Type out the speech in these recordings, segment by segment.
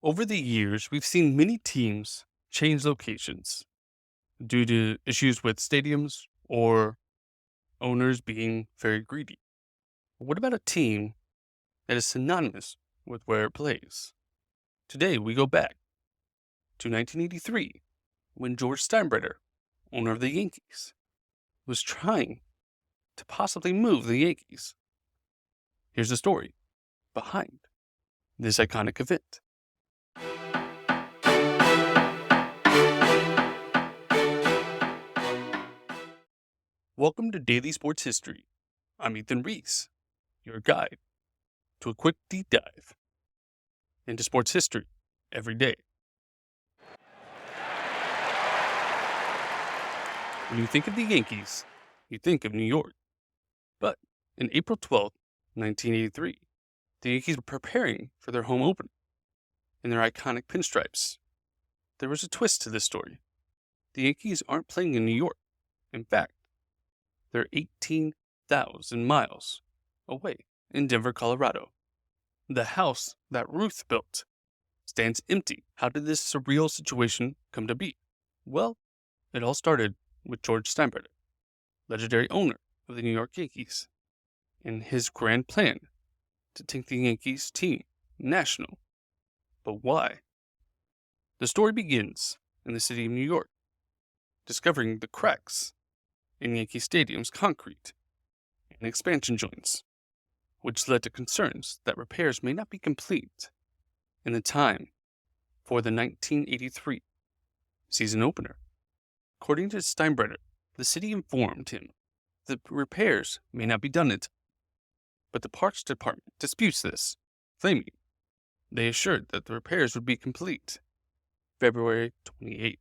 Over the years, we've seen many teams change locations due to issues with stadiums or owners being very greedy. What about a team that is synonymous with where it plays? Today, we go back to 1983 when George Steinbrenner, owner of the Yankees, was trying to possibly move the Yankees. Here's the story behind this iconic event. Welcome to Daily Sports History. I'm Ethan Reese, your guide to a quick deep dive into sports history every day. When you think of the Yankees, you think of New York. But on April 12th, 1983, the Yankees were preparing for their home opener in their iconic pinstripes. There was a twist to this story. The Yankees aren't playing in New York. In fact, they're 18,000 miles away in Denver, Colorado. The house that Ruth built stands empty. How did this surreal situation come to be? Well, it all started with George Steinbrenner, legendary owner of the New York Yankees, and his grand plan to take the Yankees team national. But why? The story begins in the city of New York, discovering the cracks in Yankee Stadium's concrete and expansion joints, which led to concerns that repairs may not be complete in the time for the 1983 season opener. According to Steinbrenner, the city informed him the repairs may not be done in time, but the Parks Department disputes this, claiming they assured that the repairs would be complete February 28th.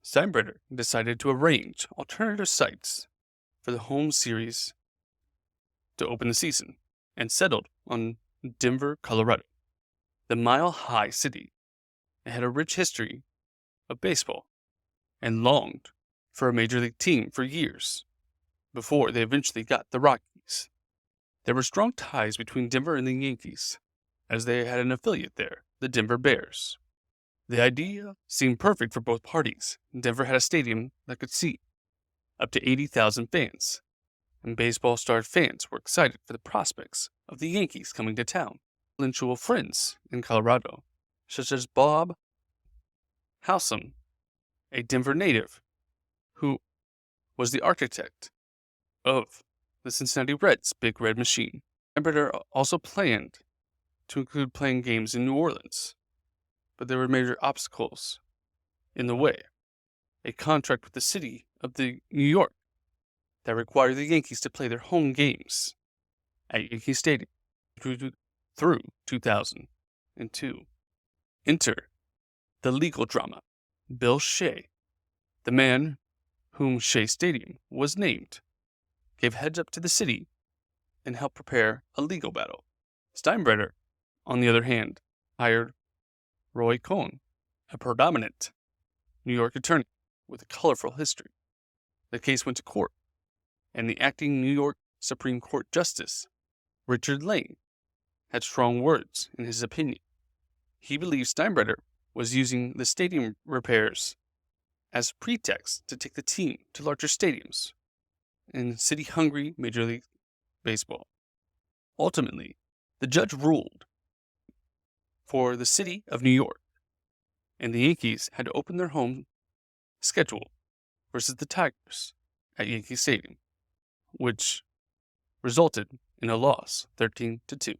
Steinbrenner decided to arrange alternative sites for the home series to open the season and settled on Denver, Colorado, the mile-high city. It had a rich history of baseball and longed for a major league team for years before they eventually got the Rockies. There were strong ties between Denver and the Yankees, as they had an affiliate there, the Denver Bears. The idea seemed perfect for both parties. Denver had a stadium that could seat up to 80,000 fans, and baseball-starved fans were excited for the prospects of the Yankees coming to town. Influential friends in Colorado, such as Bob Howsam, a Denver native, who was the architect of the Cincinnati Reds' Big Red Machine. Steinbrenner also planned to include playing games in New Orleans, but there were major obstacles in the way. A contract with the city of New York that required the Yankees to play their home games at Yankee Stadium through 2002. Enter the legal drama. Bill Shea, the man whom Shea Stadium was named, gave heads up to the city and helped prepare a legal battle. Steinbrenner, on the other hand, hired Roy Cohn, a predominant New York attorney with a colorful history. The case went to court, and the acting New York Supreme Court Justice, Richard Lane, had strong words in his opinion. He believed Steinbrenner was using the stadium repairs as pretext to take the team to larger stadiums in city-hungry Major League Baseball. Ultimately, the judge ruled for the city of New York, and the Yankees had to open their home schedule versus the Tigers at Yankee Stadium, which resulted in a loss 13-2.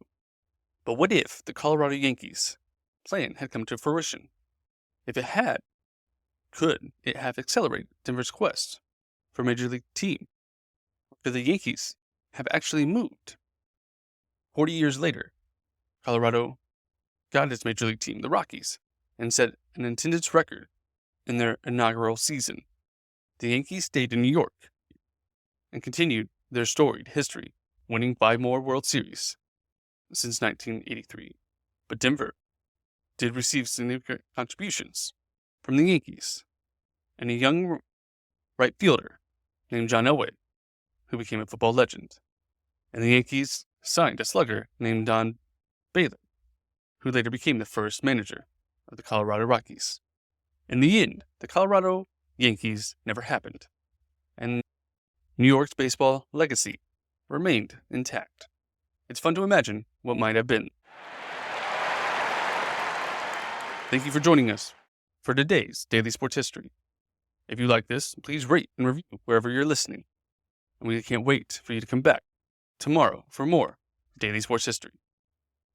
But what if the Colorado Yankees' plan had come to fruition? If it had, could it have accelerated Denver's quest for a Major League team? Could the Yankees have actually moved? 40 years later, Colorado got its Major League team, the Rockies, and set an attendance record in their inaugural season. The Yankees stayed in New York and continued their storied history, winning 5 more World Series since 1983. But Denver did receive significant contributions from the Yankees and a young right fielder named John Elway, who became a football legend. And the Yankees signed a slugger named Don Baylor, who later became the first manager of the Colorado Rockies. In the end, the Colorado Yankees never happened, and New York's baseball legacy remained intact. It's fun to imagine what might have been. Thank you for joining us for today's Daily Sports History. If you like this, please rate and review wherever you're listening. And we can't wait for you to come back tomorrow for more Daily Sports History.